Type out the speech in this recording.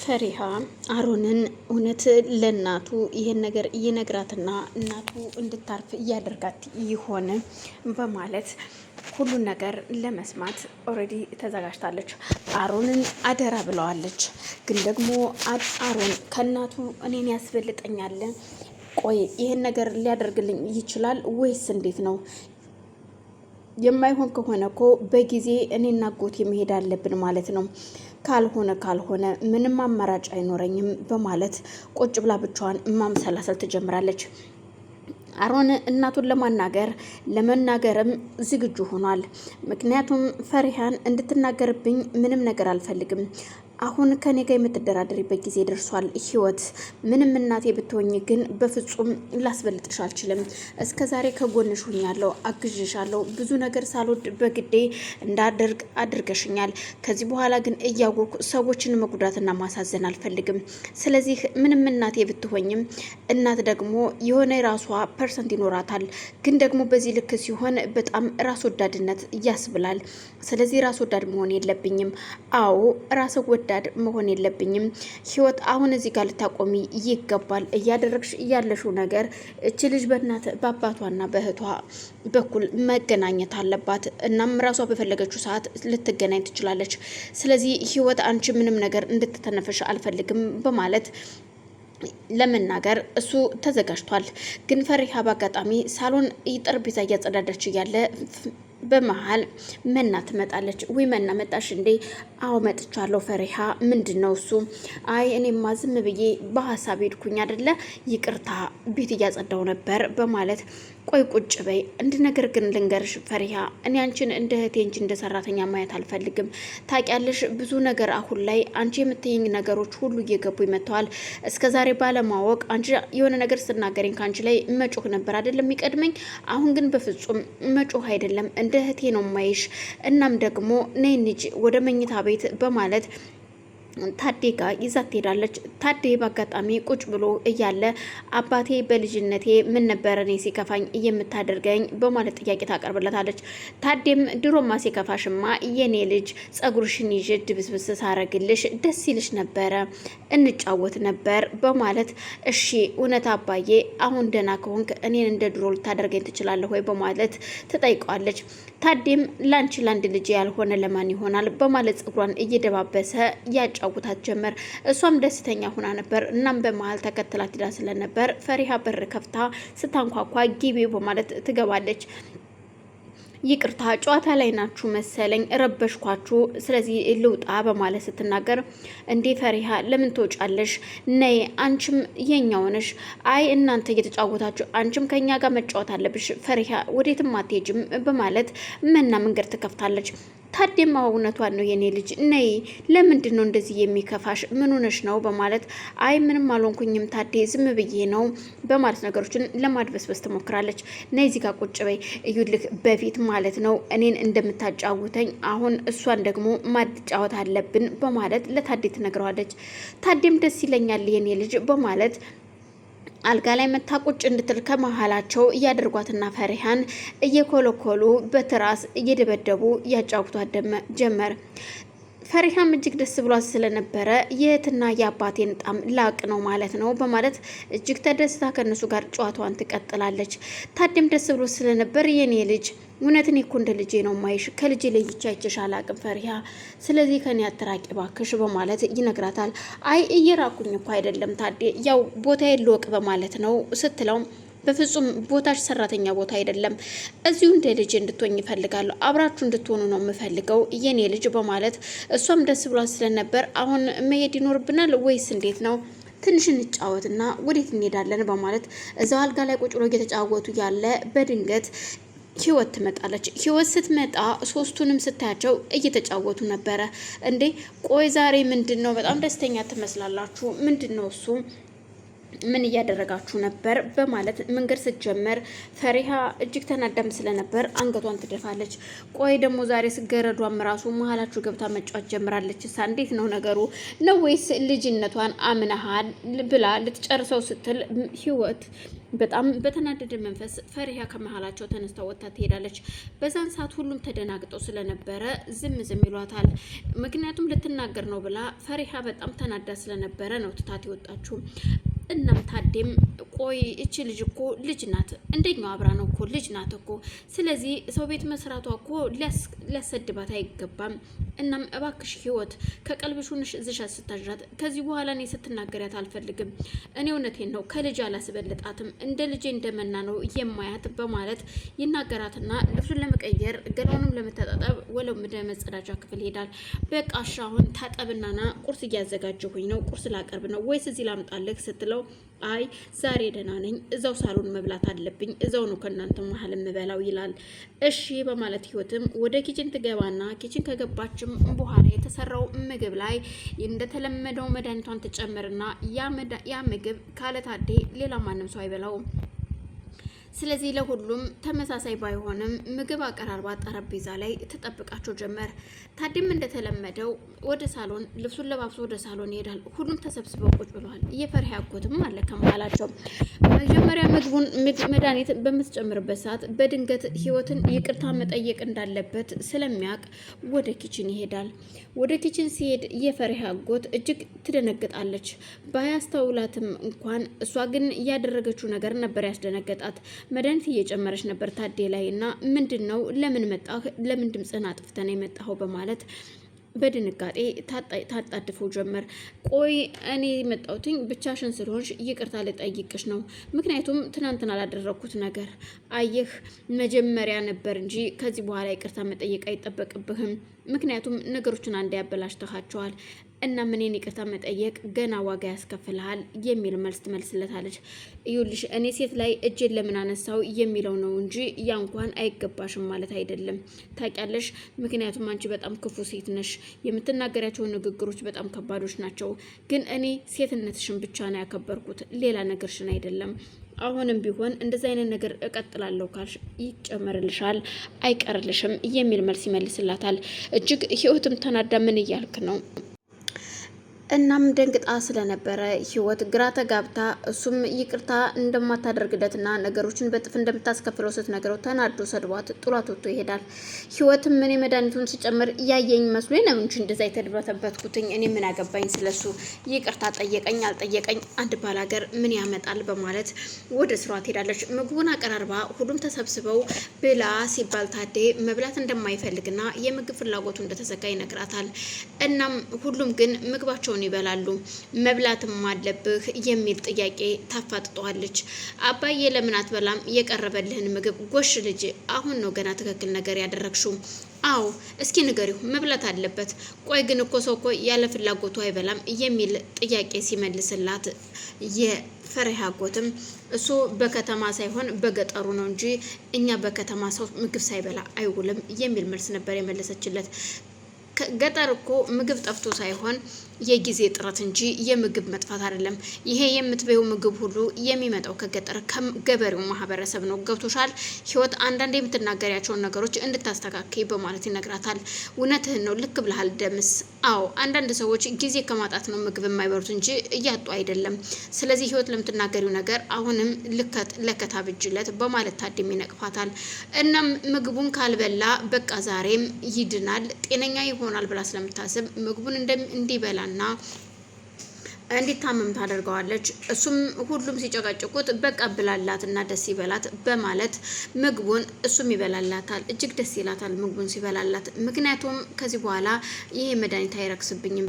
ፈሪሃ አሮንን እውነት ለእናቱ ይሄን ነገር እየነግራትና እናቱ እንድታርፍ እያደርጋት ይሆን በማለት ሁሉን ነገር ለመስማት ኦልሬዲ ተዘጋጅታለች። አሮንን አደራ ብለዋለች። ግን ደግሞ አሮን ከእናቱ እኔን ያስበልጠኛል፣ ቆይ ይሄን ነገር ሊያደርግልኝ ይችላል ወይስ እንዴት ነው? የማይሆን ከሆነ እኮ በጊዜ እኔና አጎቴ መሄድ አለብን ማለት ነው። ካልሆነ ምንም አማራጭ አይኖረኝም በማለት ቁጭ ብላ ብቻዋን ማምሰላሰል ትጀምራለች። አሮን እናቱን ለመናገርም ዝግጁ ሆኗል። ምክንያቱም ፈሪሃን እንድትናገርብኝ ምንም ነገር አልፈልግም። አሁን ከኔ ጋር የምትደራደሪበት ጊዜ ደርሷል። ህይወት ምንም እናቴ ብትሆኝ ግን በፍጹም ላስበልጥሽ አልችልም። እስከ ዛሬ ከጎንሽ ሆኛለሁ፣ አግዥሻለሁ። ብዙ ነገር ሳልወድ በግዴ እንዳደርግ አድርገሽኛል። ከዚህ በኋላ ግን እያወኩ ሰዎችን መጉዳትና ማሳዘን አልፈልግም። ስለዚህ ምንም እናቴ ብትሆኝም እናት ደግሞ የሆነ የራሷ ፐርሰንት ይኖራታል። ግን ደግሞ በዚህ ልክ ሲሆን በጣም ራስ ወዳድነት ያስብላል። ስለዚህ ራስ ወዳድ መሆን የለብኝም። አዎ ራስ ወዳድ መሆን የለብኝም። ህይወት አሁን እዚህ ጋር ልታቆሚ ይገባል። እያደረግሽ ያለሽው ነገር እቺ ልጅ በአባቷና በእህቷ በኩል መገናኘት አለባት። እናም ራሷ በፈለገችው ሰዓት ልትገናኝ ትችላለች። ስለዚህ ህይወት አንቺ ምንም ነገር እንድትተነፈሽ አልፈልግም በማለት ለመናገር እሱ ተዘጋጅቷል። ግን ፈሪሃ በአጋጣሚ ሳሎን ጠረጴዛ እያጸዳዳች እያለ በመሀል መና ትመጣለች። ወይ መና መጣሽ እንዴ? አዎ መጥቻለሁ ፈሪሃ። ምንድን ነው እሱ? አይ እኔማ ዝም ብዬ በሀሳብ ሄድኩኝ አይደለ፣ ይቅርታ ቤት እያጸዳው ነበር በማለት ቆይ ቁጭ በይ። እንድ ነገር ግን ልንገርሽ ፈሪሃ፣ እኔ አንቺን እንደ እህቴ እንጂ እንደ ሰራተኛ ማየት አልፈልግም። ታውቂያለሽ፣ ብዙ ነገር አሁን ላይ አንቺ የምትይኝ ነገሮች ሁሉ እየገቡ ይመጥተዋል። እስከ ዛሬ ባለማወቅ አንቺ የሆነ ነገር ስትናገረኝ ከአንቺ ላይ መጮህ ነበር አይደለም የሚቀድመኝ። አሁን ግን በፍጹም መጮህ አይደለም፣ እንደ እህቴ ነው ማይሽ። እናም ደግሞ ነይ እንጂ ወደ መኝታ ቤት በማለት ታዴ ጋር ይዛት ትሄዳለች። ታዴ በአጋጣሚ ቁጭ ብሎ እያለ አባቴ በልጅነቴ ምን ነበር እኔ ሲከፋኝ የምታደርገኝ በማለት ጥያቄ ታቀርብለታለች። ታዴም ድሮማ ሲከፋሽማ የኔ ልጅ ጸጉርሽን ይዤ ድብስብስ ሳረግልሽ ደስ ይልሽ ነበረ፣ እንጫወት ነበር በማለት እሺ እውነት አባዬ፣ አሁን ደህና ከሆንክ እኔን እንደ ድሮ ልታደርገኝ ትችላለህ ወይ በማለት ትጠይቀዋለች። ታዴም ላንቺ ላንድ ልጅ ያልሆነ ለማን ይሆናል በማለት ጸጉሯን እየደባበሰ ያጫውታት ጀመር። እሷም ደስተኛ ሆና ነበር። እናም በመሀል ተከትላት ሄዳ ስለነበር ፈሪሃ በር ከፍታ ስታንኳኳ ግቢ በማለት ትገባለች። ይቅርታ ጨዋታ ላይ ናችሁ መሰለኝ ረበሽኳችሁ፣ ስለዚህ ልውጣ በማለት ስትናገር እንዴ ፈሪሃ ለምን ትወጫለሽ? ነይ አንቺም የኛው ነሽ። አይ እናንተ እየተጫወታችሁ አንቺም ከኛ ጋር መጫወት አለብሽ ፈሪሃ፣ ወዴትም አትሄጂም በማለት መና መንገድ ትከፍታለች። ታዴማ እውነቷን ነው የኔ ልጅ ነይ፣ ለምንድን ነው እንደዚህ የሚከፋሽ? ምን ሆነሽ ነው በማለት አይ ምንም አልሆንኩኝም ታዴ ዝም ብዬ ነው በማለት ነገሮችን ለማድበስበስ ትሞክራለች። ነይ እዚህ ጋር ቁጭ በይ፣ እዩልክ በፊት ማለት ነው እኔን እንደምታጫውተኝ አሁን እሷን ደግሞ ማጫወት አለብን በማለት ለታዴ ትነግረዋለች። ታዴም ደስ ይለኛል የኔ ልጅ በማለት አልጋ ላይ መታ ቁጭ እንድትል ከመሀላቸው እያደርጓትና ፈሪሃን እየኮለኮሉ በትራስ እየደበደቡ ያጫውቷት ጀመር። ፈሪሃም እጅግ ደስ ብሏት ስለነበረ የእህትና የአባቴን ጣም ላቅ ነው ማለት ነው በማለት እጅግ ተደስታ ከነሱ ጋር ጨዋታዋን ትቀጥላለች። ታዴም ደስ ብሎ ስለነበር የኔ ልጅ እውነት እኔ እኮ እንደ ልጄ ነው ማይሽ፣ ከልጄ ለይቼ አይቼሽ አላቅም ፈሪሃ፣ ስለዚህ ከኔ አትራቂ ባክሽ በማለት ይነግራታል። አይ እየራኩኝ እኮ አይደለም ታዴ፣ ያው ቦታዬን ልወቅ በማለት ነው ስትለው በፍጹም ቦታሽ ሰራተኛ ቦታ አይደለም፣ እዚሁ እንደ ልጅ እንድትሆኝ ይፈልጋለሁ፣ አብራችሁ እንድትሆኑ ነው የምፈልገው የኔ ልጅ በማለት እሷም ደስ ብሏት ስለነበር አሁን መሄድ ይኖርብናል ወይስ እንዴት ነው? ትንሽ እንጫወትና ወዴት እንሄዳለን በማለት እዛው አልጋ ላይ ቁጭ ብሎ እየተጫወቱ ያለ በድንገት ህይወት ትመጣለች። ህይወት ስትመጣ ሶስቱንም ስታያቸው እየተጫወቱ ነበረ። እንዴ ቆይ ዛሬ ምንድን ነው? በጣም ደስተኛ ትመስላላችሁ። ምንድን ነው እሱ ምን እያደረጋችሁ ነበር በማለት መንገድ ስትጀምር ፈሪሃ እጅግ ተናዳም ስለነበር አንገቷን ትደፋለች። ቆይ ደግሞ ዛሬ ስገረዷም ራሱ መሀላችሁ ገብታ መጫወት ጀምራለች። እሳ እንዴት ነው ነገሩ ነው ወይስ ልጅነቷን አምነሃል ብላ ልትጨርሰው ስትል ህይወት በጣም በተናደደ መንፈስ ፈሪሃ ከመሀላቸው ተነስታ ወጥታ ትሄዳለች። በዛን ሰዓት ሁሉም ተደናግጠው ስለነበረ ዝም ይሏታል። ምክንያቱም ልትናገር ነው ብላ ፈሪሃ በጣም ተናዳ ስለነበረ ነው ትታት የወጣችው። እናም ታዴም ቆይ እቺ ልጅ እኮ ልጅ ናት፣ እንደኛው አብራ ነው እኮ ልጅ ናት እኮ። ስለዚህ ሰው ቤት መስራቷ እኮ ሊያሰድባት አይገባም። እናም እባክሽ ህይወት ከቀልብሹንሽ ዝሻ ስታዣት ከዚህ በኋላ እኔ ስትናገሪያት አልፈልግም። እኔ እውነቴን ነው ከልጅ አላስበልጣትም፣ እንደ ልጄ እንደመና ነው የማያት በማለት ይናገራትና ልብሱን ለመቀየር ገላውንም ለመተጣጠብ ወለው ወደ መጸዳጃ ክፍል ይሄዳል። በቃ እሺ አሁን ታጠብናና ቁርስ እያዘጋጀሁኝ ነው፣ ቁርስ ላቀርብ ነው ወይስ እዚህ ላምጣልህ ስትለው አይ ዛሬ ደህና ነኝ፣ እዛው ሳሎን መብላት አለብኝ፣ እዛው ነው ከእናንተ መሀል የምበላው ይላል። እሺ በማለት ህይወትም ወደ ኪችን ትገባና ኪችን ከገባችም በኋላ የተሰራው ምግብ ላይ እንደተለመደው መድኃኒቷን ትጨምርና ያ ምግብ ካለ ታዴ ሌላ ማንም ሰው አይበላውም። ስለዚህ ለሁሉም ተመሳሳይ ባይሆንም ምግብ አቀራርባ ጠረጴዛ ላይ ተጠብቃቸው ጀመር። ታዲም እንደተለመደው ወደ ሳሎን ልብሱን ለባብሶ ወደ ሳሎን ይሄዳል። ሁሉም ተሰብስበው ቁጭ ብለዋል። የፈሪሃ አጎትም አለ ከመሀላቸው። መጀመሪያ ምግቡን መድኃኒት በምትጨምርበት ሰዓት በድንገት ህይወትን ይቅርታ መጠየቅ እንዳለበት ስለሚያውቅ ወደ ኪችን ይሄዳል። ወደ ኪችን ሲሄድ የፈሪሃ አጎት እጅግ ትደነግጣለች። ባያስተውላትም እንኳን እሷ ግን ያደረገችው ነገር ነበር ያስደነገጣት። መድኃኒት እየጨመረች ነበር ታዴ ላይ እና ምንድን ነው ለምን መጣህ? ለምን ድምፅህን አጥፍተህ የመጣኸው? በማለት በድንጋጤ ታጣድፈው ጀመር። ቆይ እኔ የመጣሁትኝ ብቻሽን ስለሆንሽ ይቅርታ ልጠይቅሽ ነው። ምክንያቱም ትናንትና ላደረግኩት ነገር አየህ መጀመሪያ ነበር እንጂ ከዚህ በኋላ ይቅርታ መጠየቅ አይጠበቅብህም። ምክንያቱም ነገሮችን አንድ ያበላሽተሃቸዋል እና ምንን ይቅርታ መጠየቅ ገና ዋጋ ያስከፍልሃል የሚል መልስ ትመልስለታለች። ይኸውልሽ እኔ ሴት ላይ እጄን ለምን አነሳው የሚለው ነው እንጂ ያ እንኳን አይገባሽም ማለት አይደለም ታውቂያለሽ። ምክንያቱም አንቺ በጣም ክፉ ሴት ነሽ፣ የምትናገሪያቸው ንግግሮች በጣም ከባዶች ናቸው። ግን እኔ ሴትነትሽን ብቻ ነው ያከበርኩት፣ ሌላ ነገርሽን አይደለም። አሁንም ቢሆን እንደዚህ አይነት ነገር እቀጥላለሁ ካልሽ ይጨመርልሻል፣ አይቀርልሽም የሚል መልስ ይመልስላታል። እጅግ ህይወትም ተናዳ ምን እያልክ ነው? እናም ደንግጣ ስለነበረ ህይወት ግራ ተጋብታ እሱም ይቅርታ እንደማታደርግለትና ነገሮችን በጥፍ እንደምታስከፍለው ስትነግረው ተናዶ ሰድቧት ጥሏት ወጥቶ ይሄዳል። ህይወትም እኔ መድኃኒቱን ሲጨምር እያየኝ መስሎኝ ነው እንጂ እንደዛ የተደረተበትኩትኝ እኔ ምን አገባኝ ስለሱ፣ ይቅርታ ጠየቀኝ አልጠየቀኝ አንድ ባላገር ምን ያመጣል በማለት ወደ ስሯ ትሄዳለች። ምግቡን አቀራርባ ሁሉም ተሰብስበው ብላ ሲባል ታዴ መብላት እንደማይፈልግና የምግብ ፍላጎቱ እንደተዘጋ ይነግራታል። እናም ሁሉም ግን ምግባቸው ይበላሉ። መብላትም አለብህ የሚል ጥያቄ ታፋጥጠዋለች። አባዬ ለምን አትበላም የቀረበልህን ምግብ? ጎሽ ልጅ አሁን ነው ገና ትክክል ነገር ያደረግሽው። አዎ እስኪ ንገሪው መብላት አለበት። ቆይ ግን እኮ ሰው እኮ ያለ ፍላጎቱ አይበላም የሚል ጥያቄ ሲመልስላት የፈሪሃ አጎትም እሱ በከተማ ሳይሆን በገጠሩ ነው እንጂ እኛ በከተማ ሰው ምግብ ሳይበላ አይውልም የሚል መልስ ነበር የመለሰችለት። ገጠር እኮ ምግብ ጠፍቶ ሳይሆን የጊዜ ጥረት እንጂ የምግብ መጥፋት አይደለም። ይሄ የምትበይው ምግብ ሁሉ የሚመጣው ከገጠር ከገበሬው ማህበረሰብ ነው። ገብቶሻል? ህይወት አንዳንድ የምትናገሪያቸውን ነገሮች እንድታስተካክይ በማለት ይነግራታል። እውነትህን ነው፣ ልክ ብለሃል ደምስ። አዎ አንዳንድ ሰዎች ጊዜ ከማጣት ነው ምግብ የማይበሉት እንጂ እያጡ አይደለም። ስለዚህ ህይወት ለምትናገሪው ነገር አሁንም ለከታ ብጅለት በማለት ታድም ይነቅፋታል። እናም ምግቡን ካልበላ በቃ ዛሬም ይድናል ጤነኛ ይሆናል ብላ ስለምታስብ ምግቡን እንዲበላ እና እንዲታመም ታደርገዋለች። እሱም ሁሉም ሲጨቃጭቁት በቃ ብላላት እና ደስ ይበላት በማለት ምግቡን እሱም ይበላላታል። እጅግ ደስ ይላታል ምግቡን ሲበላላት። ምክንያቱም ከዚህ በኋላ ይሄ መድኃኒት አይረክስብኝም